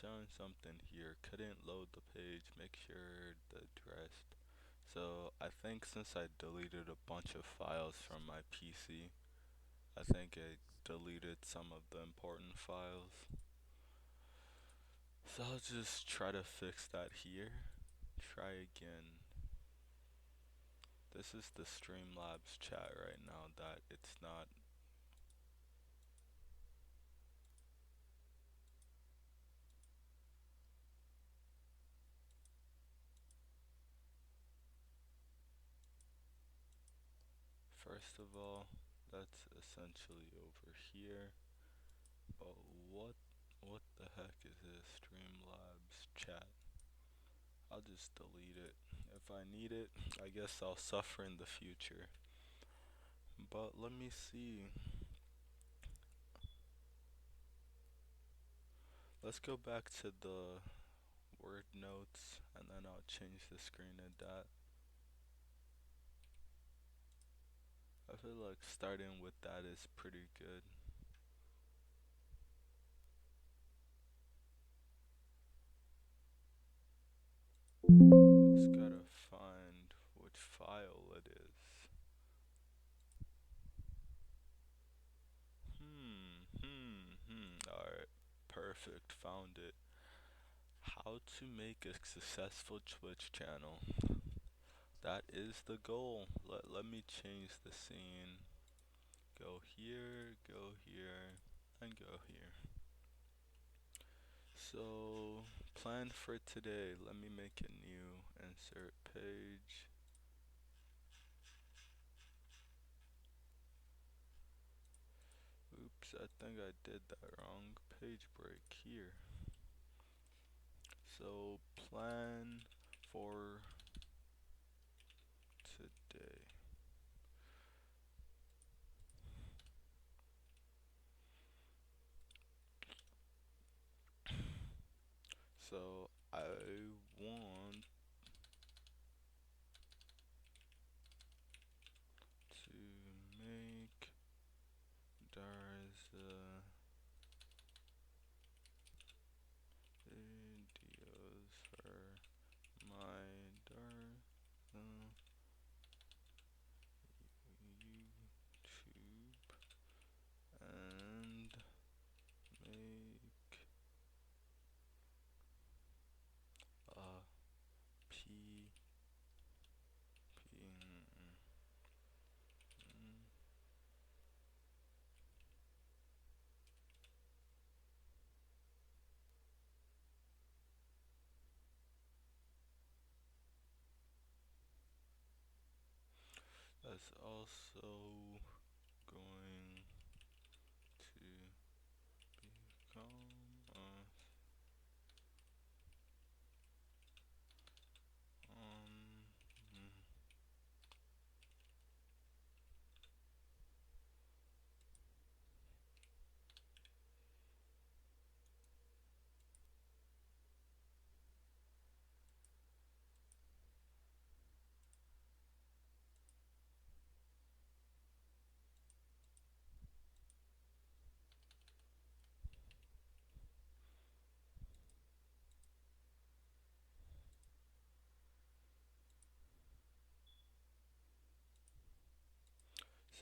showing something here. Couldn't load the page. Make sure the address. So I think since I deleted a bunch of files from my PC, I think it deleted some of the important files. So I'll just try to fix that here. Try again. This is the Streamlabs chat right now that it's not. First of all, that's essentially over here. But what the heck is this Streamlabs chat? I'll just delete it. If I need it, I guess I'll suffer in the future. But let me see. Let's go back to the word notes and then I'll change the screen to that. I feel like starting with that is pretty good. Just gotta find which file it is. Alright, perfect, found it. How to make a successful Twitch channel. That is the goal. Let me change the scene. Go here, and go here. So, plan for today. Let me make a new insert page. Oops, I think I did that wrong. Page break here. So, plan for today. So, I want to make Darza videos for my Darza YouTube and make a P P. That's also going to become a um.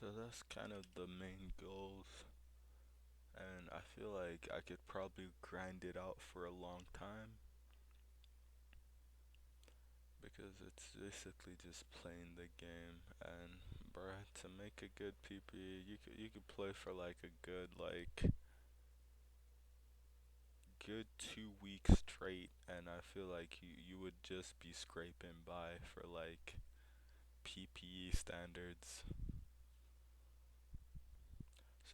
So that's kind of the main goals, and I feel like I could probably grind it out for a long time because it's basically just playing the game. And bruh, to make a good PP, you could play for like a good 2 weeks straight, and I feel like you would just be scraping by for like PPE standards.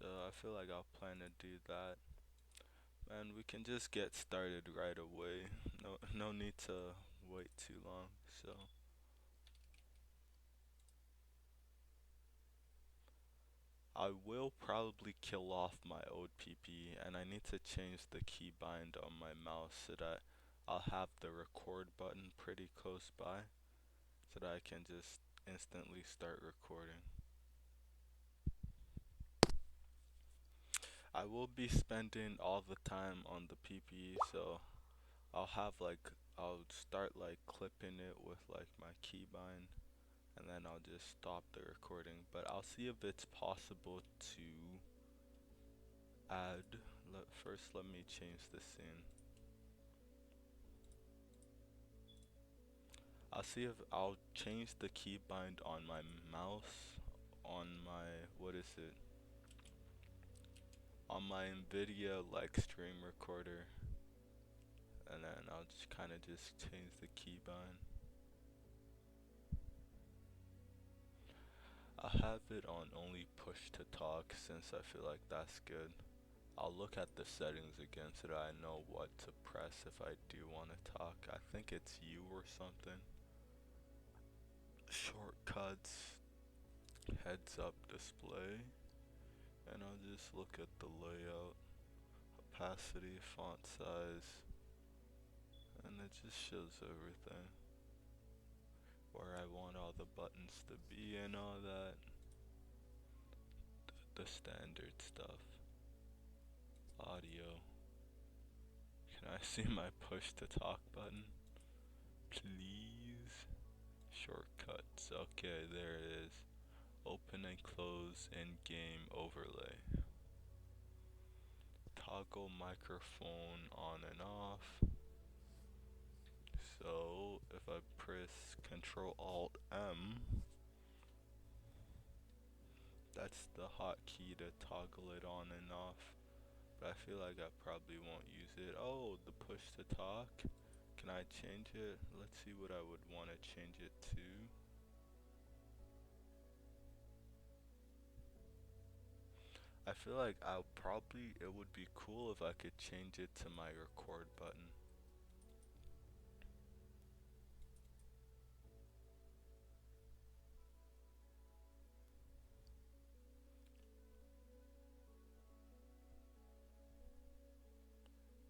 So I feel like I'll plan to do that. And we can just get started right away. No need to wait too long. So I will probably kill off my old PP and I need to change the keybind on my mouse so that I'll have the record button pretty close by so that I can just instantly start recording. I will be spending all the time on the PPE, so I'll have like I'll start like clipping it with like my keybind and then I'll just stop the recording. But I'll see if it's possible to add. First, let me change the scene. I'll see if I'll change the keybind on my mouse, on my, what is it? On my NVIDIA like stream recorder, and then I'll just kind of just change the keybind. I'll have it on only push to talk since I feel like that's good. I'll look at the settings again so that I know what to press if I do want to talk. I think it's U or something. Shortcuts, heads up display, and I'll just look at the layout, opacity, font size, and it just shows everything. Where I want all the buttons to be and all that. The standard stuff. Audio. Can I see my push to talk button? Please. Shortcuts. Okay, there it is. Open and close in-game overlay. Toggle microphone on and off. So if I press Control Alt M, that's the hotkey to toggle it on and off. But I feel like I probably won't use it. Oh, the push to talk. Can I change it? Let's see what I would want to change it to. I feel like it would be cool if I could change it to my record button.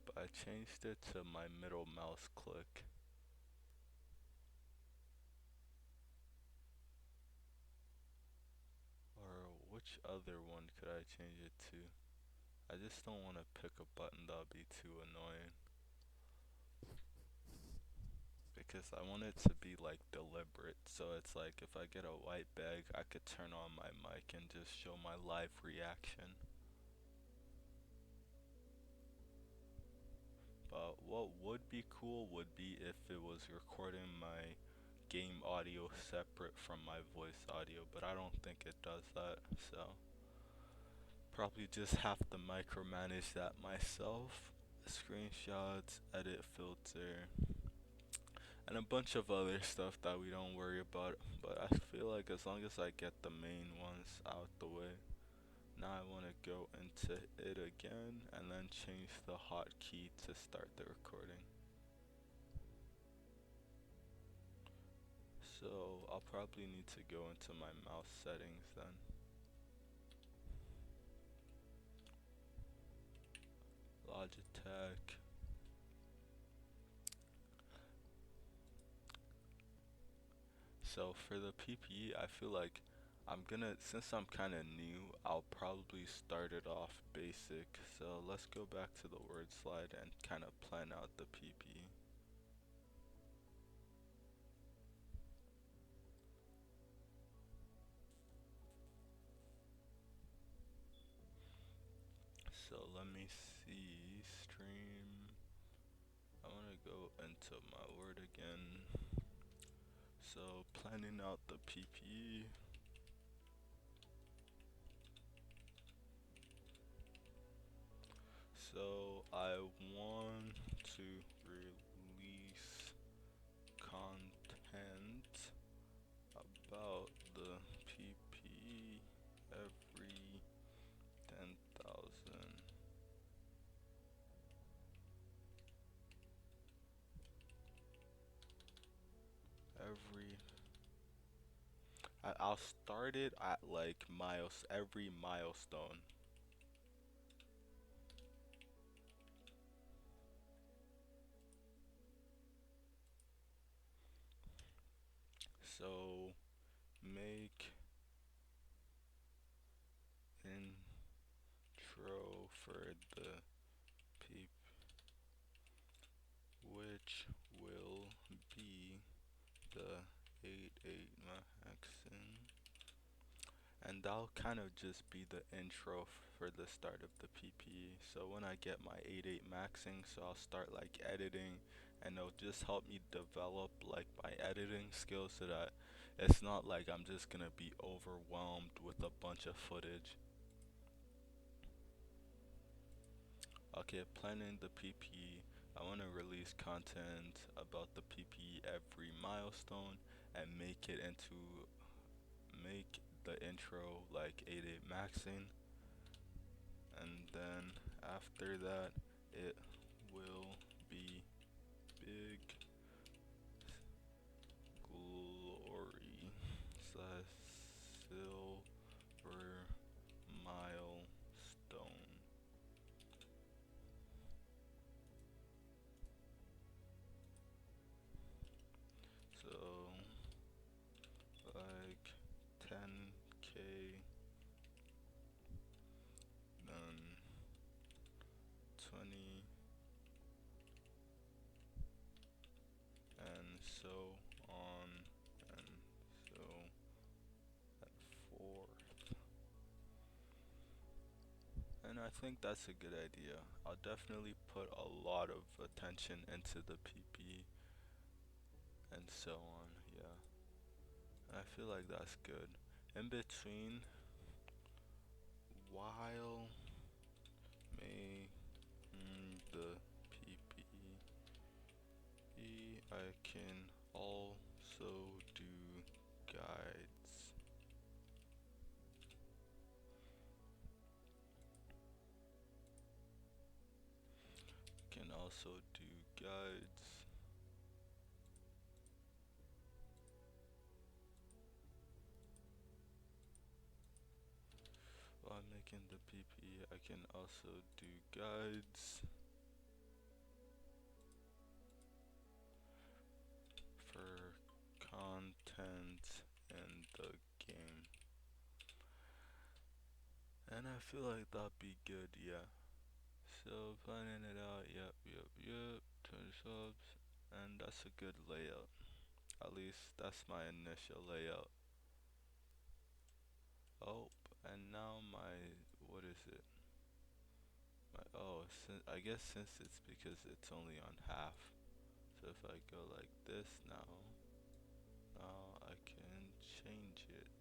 But I changed it to my middle mouse click. Or which other one could I change it to? I just don't want to pick a button that'll be too annoying. Because I want it to be like deliberate. So it's like if I get a white bag, I could turn on my mic and just show my live reaction. But what would be cool would be if it was recording my game audio separate from my voice audio, but I don't think it does that, so probably just have to micromanage that myself. Screenshots, edit filter, and a bunch of other stuff that we don't worry about, but I feel like as long as I get the main ones out the way. Now I want to go into it again and then change the hotkey to start the recording. So I'll probably need to go into my mouse settings then. Logitech. So for the PPE, I feel like since I'm kind of new, I'll probably start it off basic. So let's go back to the word slide and kind of plan out the PPE. So let me see, stream. I want to go into my word again. So planning out the PPE. So I want to release content about the PPE every 10,000. I'll start it at like every milestone. So make intro for the P, which will be the 88 maxing. And that'll kind of just be the intro for the start of the PPE. So when I get my 88 maxing, so I'll start like editing, and it'll just help me develop like my editing skills so that it's not like I'm just gonna be overwhelmed with a bunch of footage. Okay, planning the PPE. I want to release content about the PPE every milestone and make the intro like 88 maxing, and then after that it will be big glory slash silver milestone. So like 10K, then 20, and so on, and so forth. And I think that's a good idea. I'll definitely put a lot of attention into the PP and so on, yeah. And I feel like that's good. In between, while making the PPE, I can also do guides. Can also do guides. While making the PP, I can also do guides for content in the game. And I feel like that'd be good, yeah. So planning it out, yep. 20 subs, and that's a good layout. At least that's my initial layout. Oh, and now what is it? I guess since it's because it's only on half. So if I go like this now I can change it.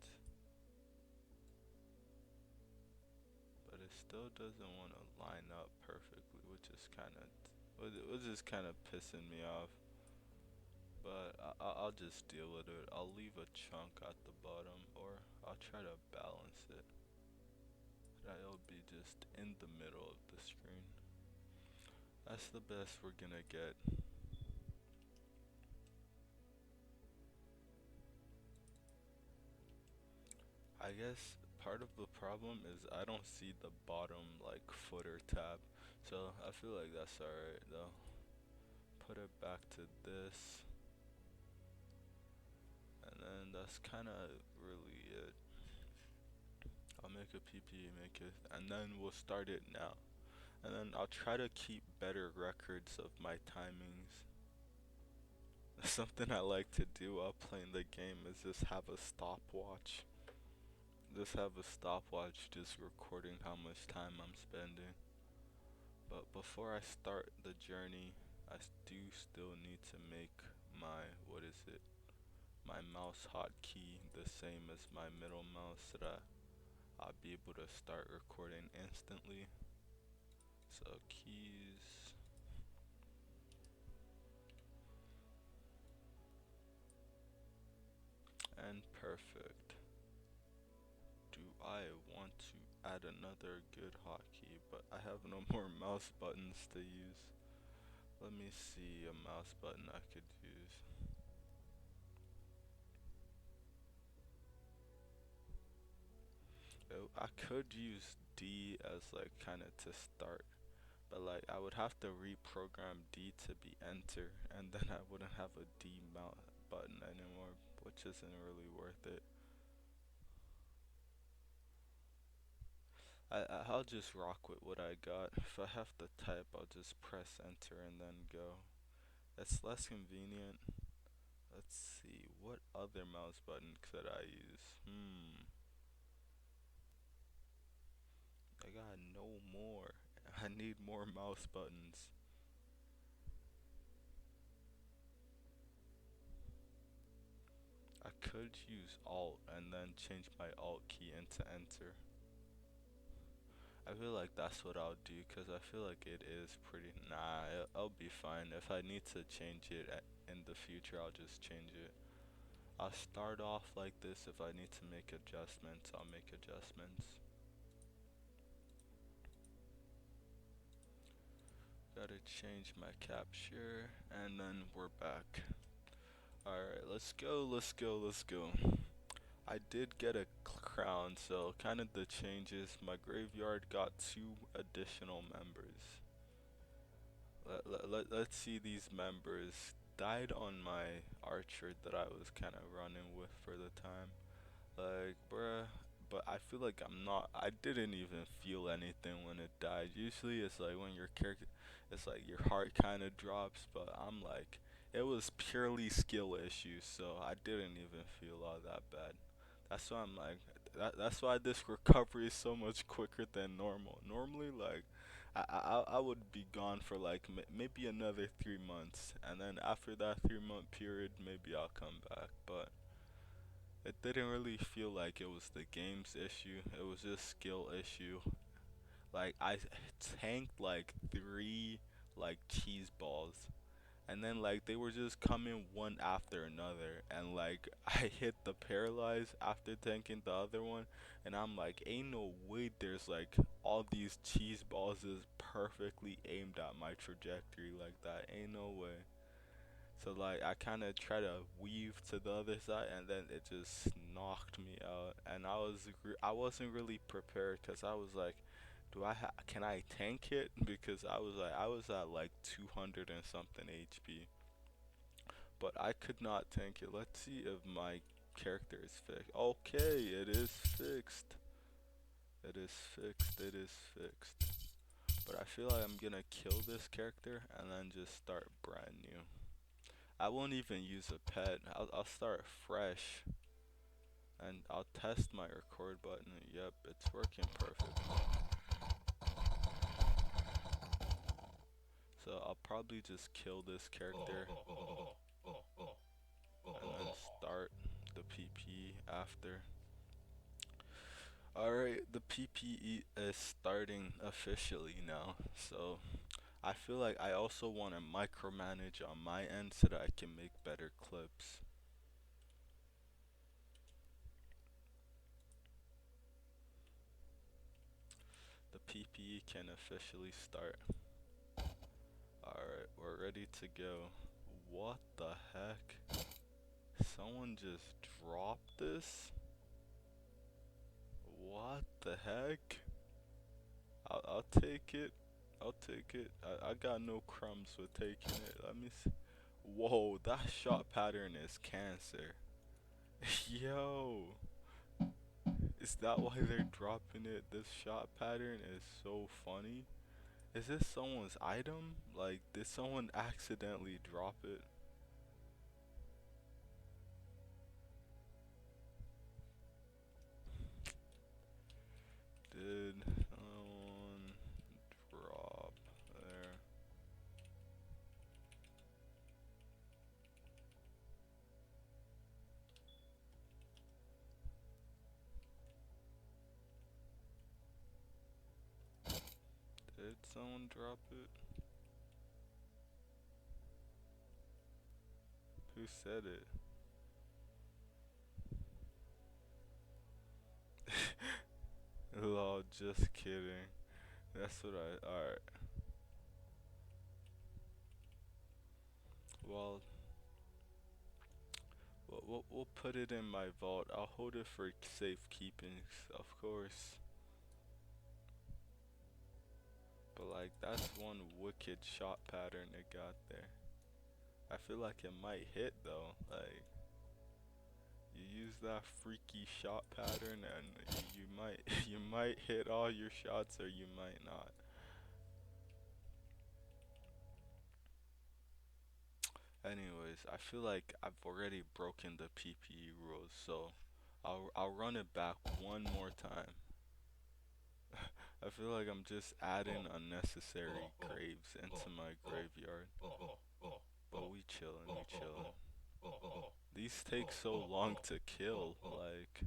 But it still doesn't want to line up perfectly, which is kind of pissing me off. But I'll just deal with it. I'll leave a chunk at the bottom, or I'll try to balance it. That it'll be just in the middle of the screen. That's the best we're gonna get. I guess part of the problem is I don't see the bottom like footer tab. So I feel like that's alright though. Put it back to this. And then that's kinda really it. I'll make a PP, and then we'll start it now. And then I'll try to keep better records of my timings. Something I like to do while playing the game is just have a stopwatch. Just recording how much time I'm spending. But before I start the journey, I do still need to make my mouse hotkey the same as my middle mouse so that I'll be able to start recording instantly. So keys, and perfect. Do I want to add another good hotkey? But I have no more mouse buttons to use. Let me see a mouse button I could use. I could use D as like kind of to start, but like I would have to reprogram D to be enter, and then I wouldn't have a D mount button anymore, which isn't really worth it. I'll just rock with what I got. If I have to type, I'll just press enter and then go. It's less convenient. Let's see, what other mouse button could I use? I got no more. I need more mouse buttons. I could use Alt and then change my Alt key into enter. I feel like that's what I'll do because I feel like it is pretty. Nah, I'll be fine. If I need to change it in the future, I'll just change it. I'll start off like this. If I need to make adjustments, I'll make adjustments. Gotta change my capture, and then we're back. Alright, let's go, let's go, let's go. I did get a crown, so kind of the changes. My graveyard got 2 additional members. Let's see these members. Died on my archer that I was kind of running with for the time. Like, bruh. But I feel like I didn't even feel anything when it died. Usually it's like when your character, it's like your heart kind of drops. But I'm like, it was purely skill issues, so I didn't even feel all that bad. That's why I'm like, that's why this recovery is so much quicker than normal. Normally, like, I would be gone for like maybe another 3 months, and then after that 3 month period, maybe I'll come back. But it didn't really feel like it was the game's issue. It was just skill issue. Like I tanked like 3 like cheese balls, and then like they were just coming one after another, and like I hit the paralyze after tanking the other one, and I'm like, ain't no way there's like all these cheese balls is perfectly aimed at my trajectory like that. Ain't no way. So like I kind of try to weave to the other side, and then it just knocked me out. And I wasn't really prepared because I was like, can I tank it? Because I was at like 200 and something HP, but I could not tank it. Let's see if my character is fixed. Okay, it is fixed. It is fixed. It is fixed. But I feel like I'm gonna kill this character and then just start brand new. I won't even use a pet. I'll start fresh, and I'll test my record button. Yep, it's working perfect. So I'll probably just kill this character and then start the PP after. Alright, the PPE is starting officially now. So I feel like I also want to micromanage on my end so that I can make better clips. The PPE can officially start. Alright, we're ready to go. What the heck? Someone just dropped this? What the heck? I'll take it. I'll take it. I got no crumbs with taking it. Let me see. Whoa, that shot pattern is cancer. Yo, is that why they're dropping it? This shot pattern is so funny. Is this someone's item? Like, did someone accidentally drop it? Did someone drop there? Did someone drop it? Who said it? Lol, just kidding. That's what alright. Well, we'll put it in my vault. I'll hold it for safekeeping, of course. But like, that's one wicked shot pattern it got there. I feel like it might hit though. Like, You use that freaky shot pattern, and you might you might hit all your shots, or you might not. Anyways, I feel like I've already broken the PPE rules, so I'll run it back one more time. I feel like I'm just adding unnecessary graves into my graveyard. But we chillin', we chillin'. These take so long to kill, like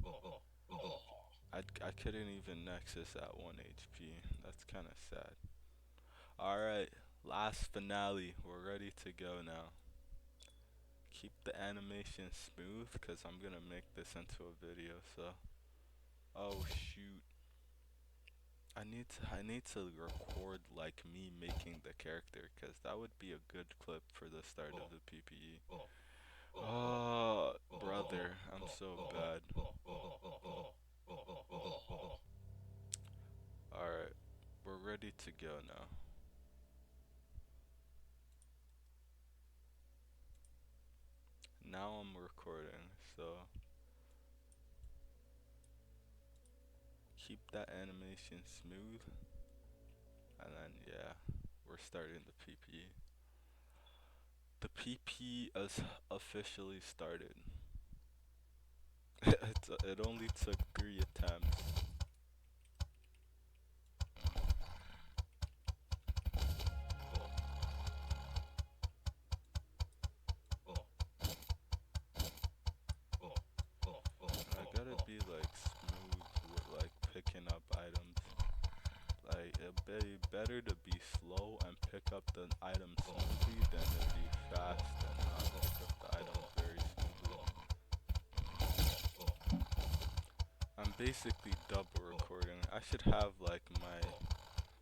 I couldn't even Nexus at 1 HP. That's kinda sad. Alright, last finale. We're ready to go now. Keep the animation smooth, cause I'm gonna make this into a video, so. Oh shoot. I need to record like me making the character, cause that would be a good clip for the start of the PPE. Oh, brother, I'm so bad. Alright, we're ready to go now. Now I'm recording, so keep that animation smooth, and then yeah, we're starting the PPE. The PP is officially started. It only took 3 attempts. I gotta be like smooth with like picking up items. Like it'd be better to be slow and pick up the item smoothly than to be fast and not pick up the item very smoothly. I'm basically double recording. I should have like my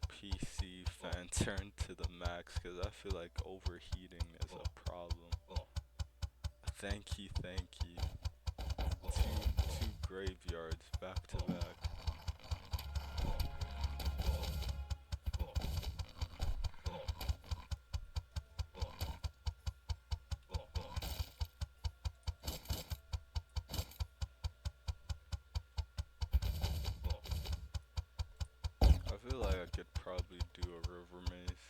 PC fan turned to the max, because I feel like overheating is a problem. Thank you, thank you. Two graveyards back to back. I feel like I could probably do a river maze.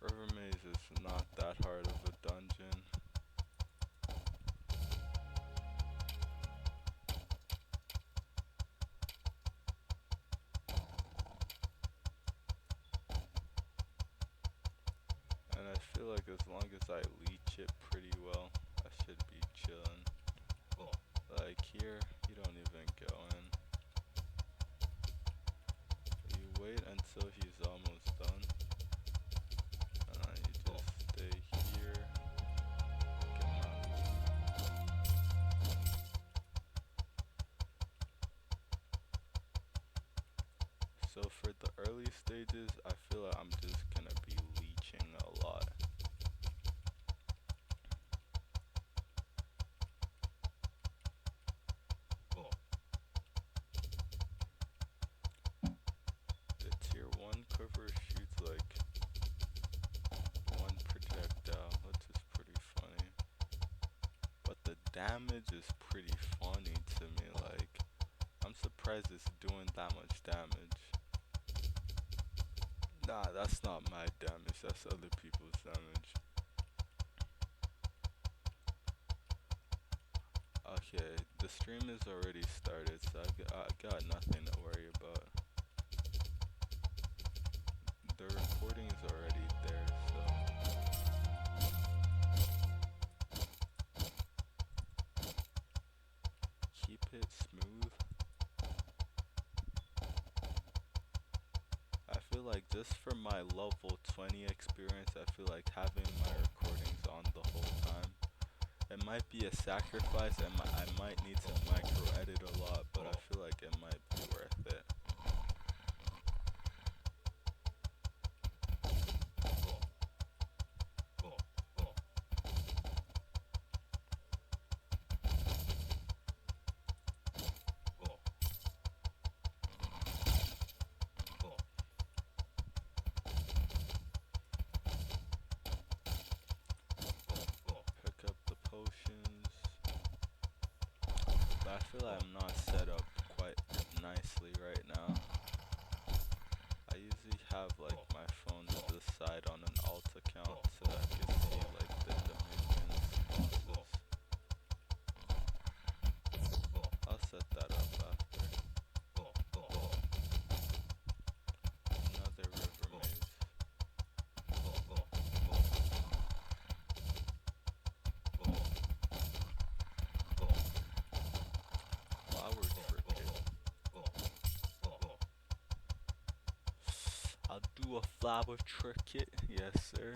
River maze is not that hard of a dungeon. And I feel like as long as I leech it pretty well, I should be chillin'. Like here, you don't even go in. You wait until he's almost done, and then you just stay here. Get my loot. So for the early stages, I feel like I'm just gonna be leeching a lot. The tier 1 quiver shoots like 1 projectile, which is pretty funny. But the damage is pretty funny to me, like, I'm surprised it's doing that much damage. Nah, that's not my damage, that's other people's damage. Okay, the stream is already started, so I got nothing to worry about. The recording is already there, so keep it smooth. I feel like just for my level 20 experience, I feel like having my recordings on the whole time. It might be a sacrifice, and I might need to micro edit a lot, but I feel like it might be worth it. Pick up the potions. feel like I'm not set up quite nicely right now. I usually have like my phone to the side on an alt account so I can see like the Dominions bosses. I'll set that up after. Another river maze. Flower cricket. I'll do a flower cricket, yes sir.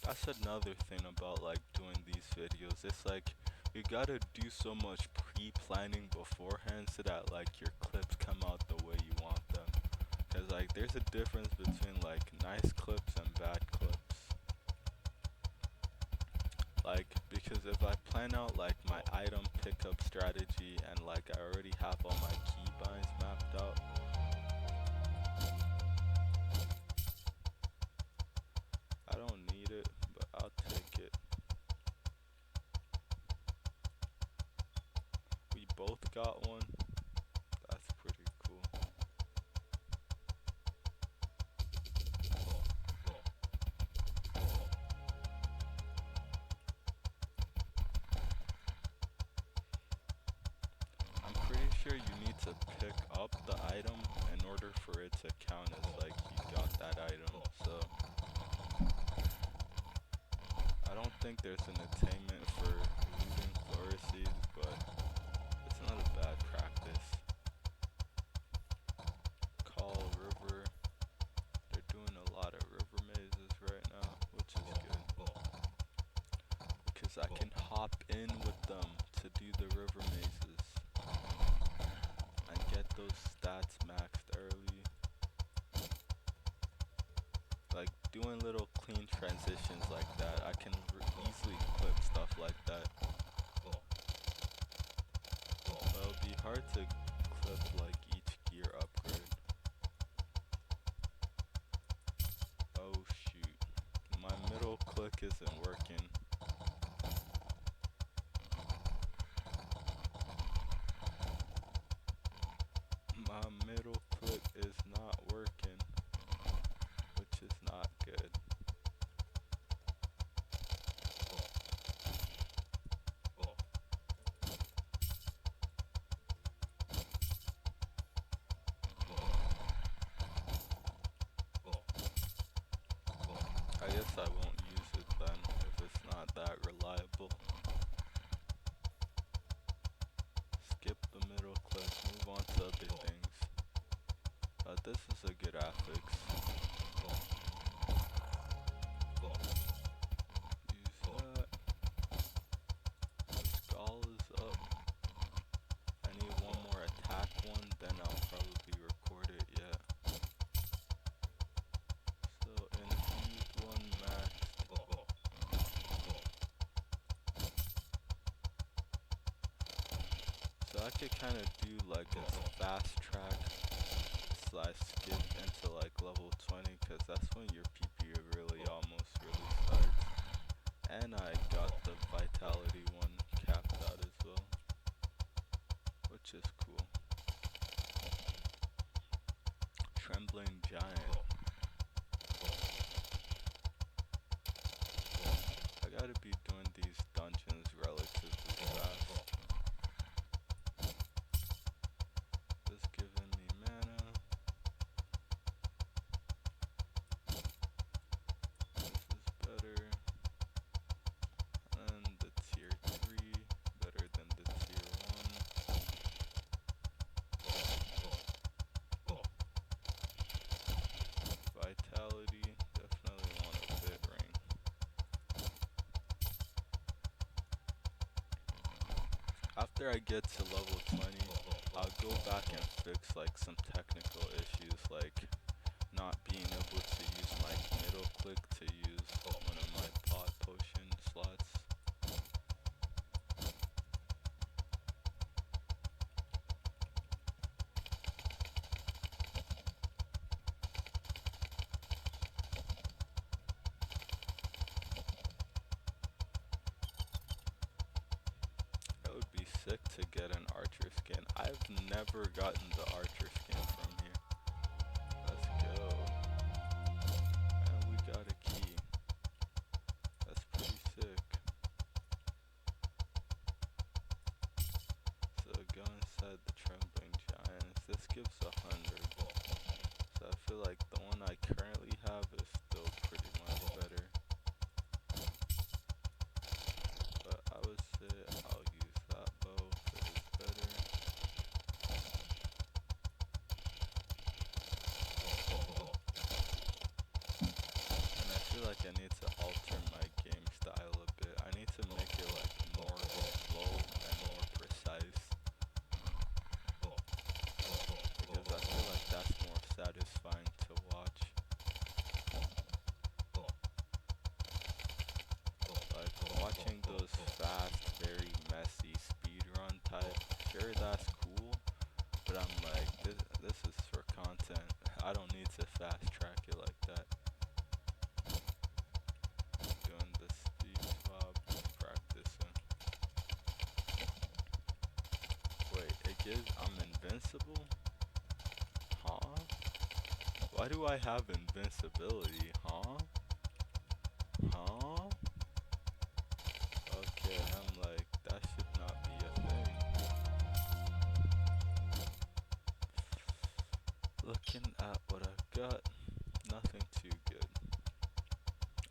That's another thing about like doing these videos. It's like you gotta do so much pre-planning beforehand so that like your clips come out the way you want them. Cause like there's a difference between like nice clips and bad clips. Like because if I plan out like my item pickup strategy and like I already have all my keybinds mapped out, I don't need it, but I'll take it. We both got one. That's pretty cool. I'm pretty sure you need to pick up the item in order for it to count as like you got that item. So I don't think there's an attainment for looting flower seeds, but it's not a bad practice. Call river. They're doing a lot of river mazes right now, which is good. Because I can hop in with them to do the river mazes and get those stats maxed early. Like doing little clean transitions like that, I can easily clip stuff like that. But it'll be hard to clip like each gear upgrade. Oh shoot, my middle click isn't working. My middle click is not working, which is not good. I guess I won't use it then if it's not that reliable. Skip the middle click, move on to other things. This is a good affix. Use that. The skull is up. I need one more attack one, then I'll probably record it, yeah. So infused one maxed. So I could kind of do like a fast track / skip into like level 20 because that's when your PP really almost really starts. And I got the vitality one capped out as well, which is cool. Trembling giant. I gotta be doing these dungeons relatively fast. This giving me mana. This is better. And the tier 3 better than the tier 1. Vitality, definitely want a bit ring. After I get to level 20, I'll go back and fix like some technical issues like not being able to use my middle click to use one of my pod potion slots. sick to get an archer skin. I've never gotten the archer skin from here. Let's go. And we got a key. That's pretty sick. So go inside the trembling giants. This gives 100. So I feel like the one I currently have is still pretty much better. But I would say I'll use that bow if it is better. And I feel like I need to alter my game style a bit. I need to make it like more slow and more precise. Because I feel like that's more satisfying to watch. Like watching those fast, very messy speedrun type. Sure, that's cool, but I'm like, this is for content. I don't need to fast track it like that. Doing the speed swap, practicing. Wait, it gives I'm invincible? Huh? Why do I have invincibility? Huh? Huh? Okay, I'm like, that should not be a thing. Looking at what I've got, nothing too good.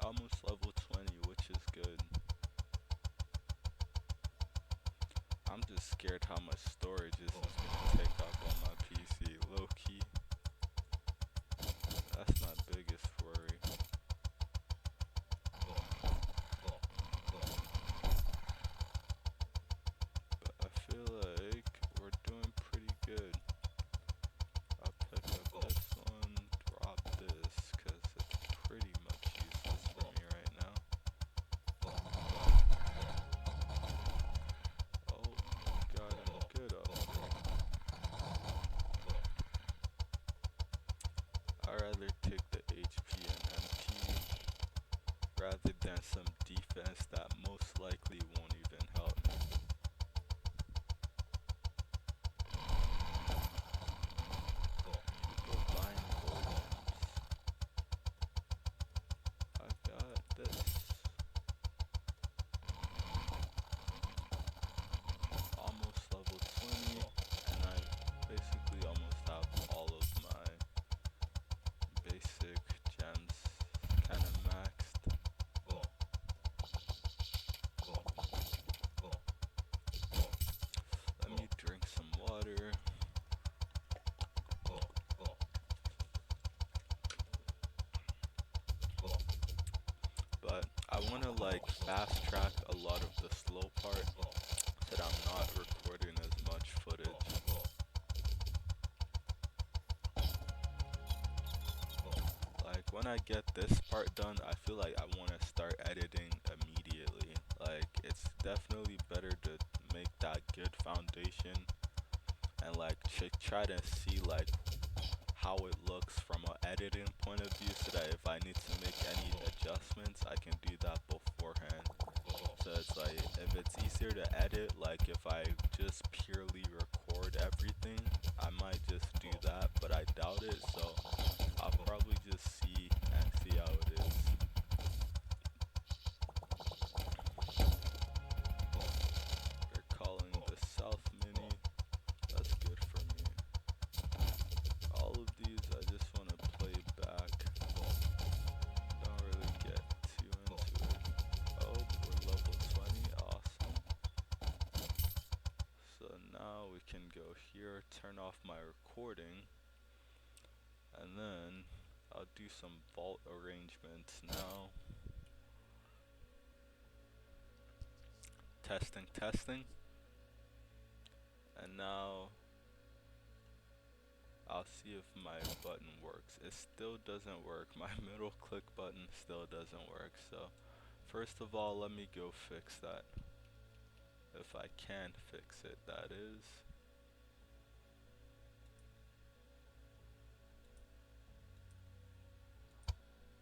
Almost level 20, which is good. I'm just scared how much storage this is gonna take up on my PC, low key. That's my biggest worry. But I feel like we're doing pretty good. I'll pick up this one, drop this, cause it's pretty much useless for me right now. Oh, got him good up there. I'd rather take the HP and MP rather than some defense that most likely won't even help me. People buying gold gems. I got this. Almost level 20, and I basically almost have all of my basic gems kind of maxed. Let me drink some water. But I want to like fast track a lot of the slow part so that I'm not recording as much footage. Like when I get this part done, I feel like I want to start editing immediately. Like it's definitely better to make that good foundation and like try to see like how it looks from an editing point of view so that if I need to make any adjustments, I can do that beforehand. So it's like, if it's easier to edit, like if I just purely record everything, I might just do that, but I doubt it, so I'll probably just see how it is. They're calling the South Mini. That's good for me. All of these I just want to play back. Don't really get too into it. Oh, we're level 20. Awesome. So now we can go here, turn off my recording, and then I'll do some vault arrangements now. Testing, testing. And now I'll see if my button works. It still doesn't work. My middle click button still doesn't work. So first of all, let me go fix that. If I can fix it, that is.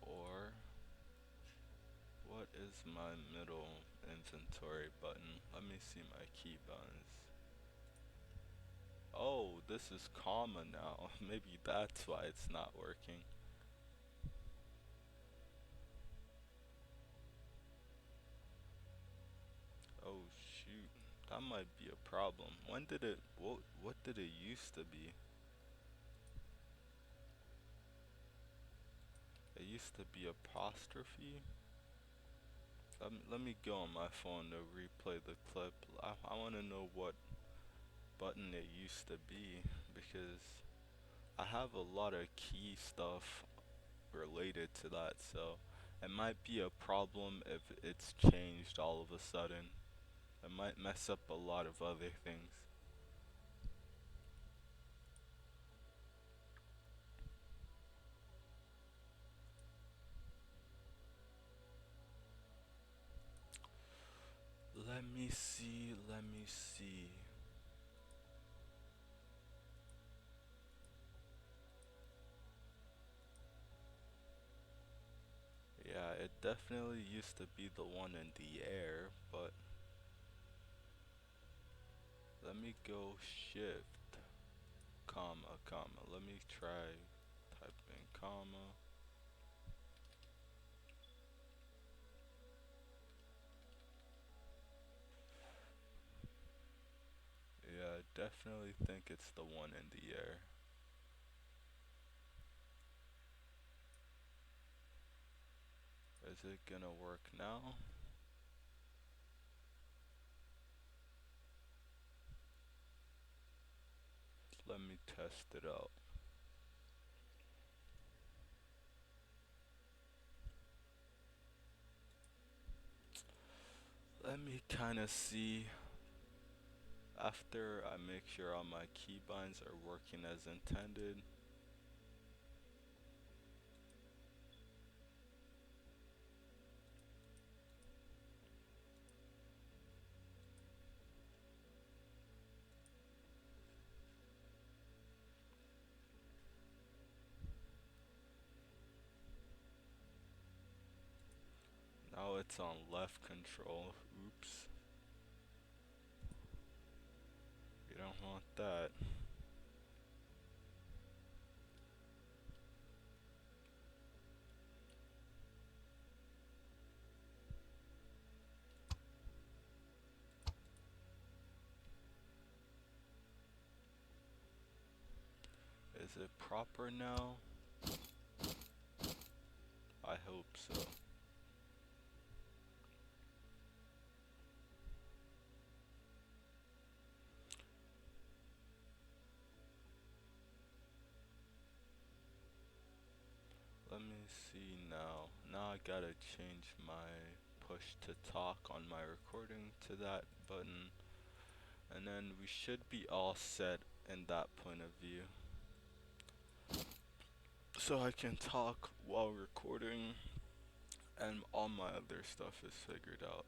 Or what What is my middle inventory button? Let me see my key buttons. Oh, this is comma now. Maybe that's why it's not working. Oh shoot, that might be a problem. When did it, what did it used to be? It used to be apostrophe. Let me go on my phone to replay the clip. I want to know what button it used to be because I have a lot of key stuff related to that, so it might be a problem if it's changed all of a sudden. It might mess up a lot of other things. Let me see, let me see. Yeah, it definitely used to be the one in the air, but let me go shift, comma, comma. Let me try typing comma. Yeah, I definitely think it's the one in the air. Is it gonna work now? Let me test it out. Let me kinda see after I make sure all my keybinds are working as intended. Now it's on left control. Oops. You don't want that. Is it proper now? I hope so. Let me see now. Now I gotta change my push to talk on my recording to that button. And then we should be all set in that point of view. So I can talk while recording and all my other stuff is figured out.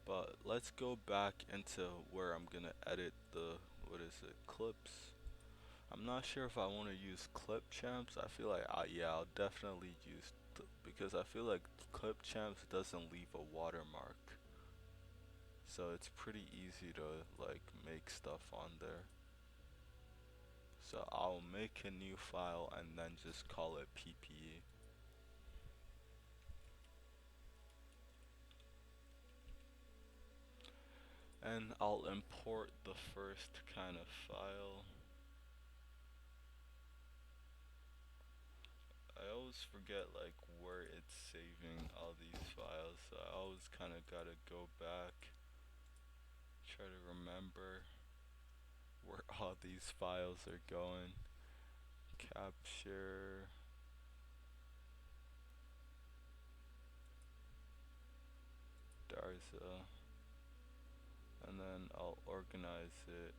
But let's go back into where I'm gonna edit the, what is it, clips. I'm not sure if I want to use clip champs. I feel like, yeah, I'll definitely use, because I feel like clip champs doesn't leave a watermark. So it's pretty easy to like make stuff on there. So I'll make a new file and then just call it PPE. And I'll import the first kind of file. I always forget like where it's saving all these files, so I always kind of gotta go back, try to remember where all these files are going. Capture, Darza, and then I'll organize it.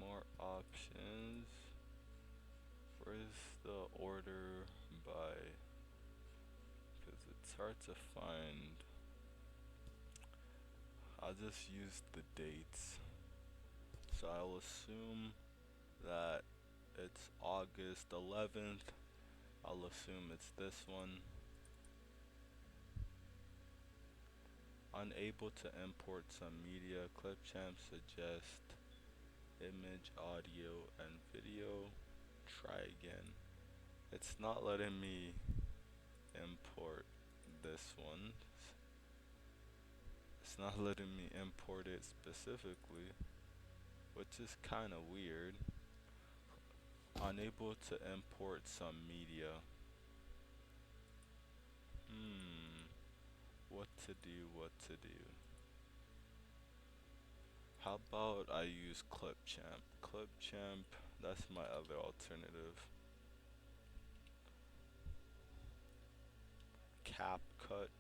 More options. Where's the order by? Because it's hard to find. I'll just use the dates. So I'll assume that it's August 11th. I'll assume it's this one. Unable to import some media. Clipchamp suggest image, audio, and video. Try again. It's not letting me import this one. It's not letting me import it specifically, which is kind of weird. Unable to import some media. Hmm. What to do, what to do. How about I use Clipchamp? Clipchamp, that's my other alternative. CapCut.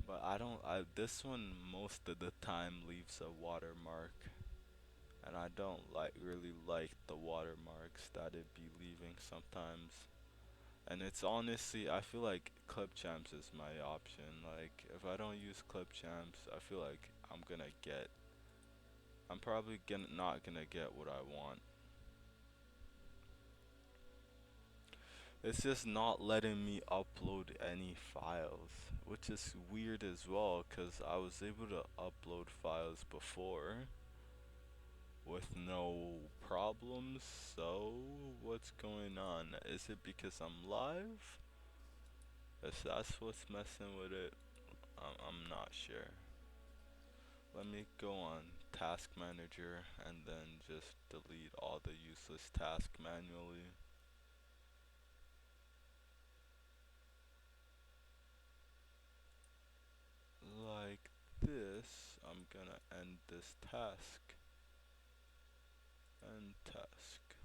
But this one most of the time leaves a watermark. And I don't really like the watermarks that it be leaving sometimes. And it's honestly, I feel like Clipchamps is my option. Like, if I don't use Clipchamps, I feel like I'm probably not gonna get what I want. It's just not letting me upload any files, which is weird as well, because I was able to upload files before with no problems. So, what's going on? Is it because I'm live? If that's what's messing with it, I'm not sure. Let me go on Task Manager and then just delete all the useless tasks manually. Like this, I'm gonna end this task. End task.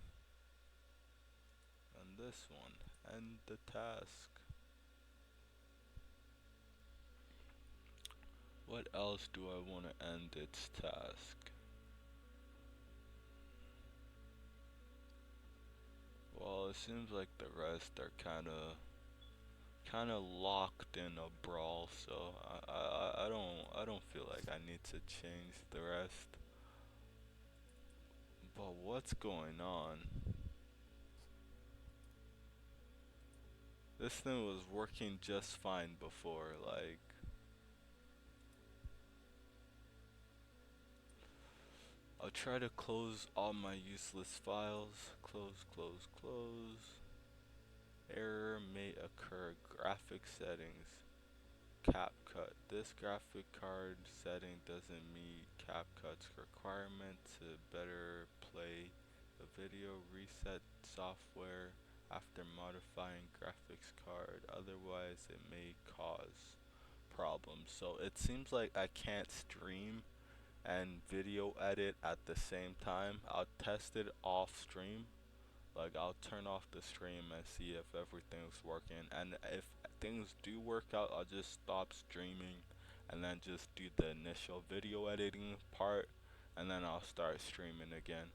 And this one, end the task. What else do I want to end its task? Well, it seems like the rest are kind of locked in a brawl, so I don't feel like I need to change the rest. But what's going on? This thing was working just fine before, like. I'll try to close all my useless files. Close, close, close. Error may occur. Graphic settings. CapCut. This graphic card setting doesn't meet CapCut's requirement to better play the video. Reset software after modifying graphics card. Otherwise, it may cause problems. So it seems like I can't stream and video edit at the same time. I'll test it off stream. Like, I'll turn off the stream and see if everything's working. And if things do work out, I'll just stop streaming and then just do the initial video editing part. And then I'll start streaming again.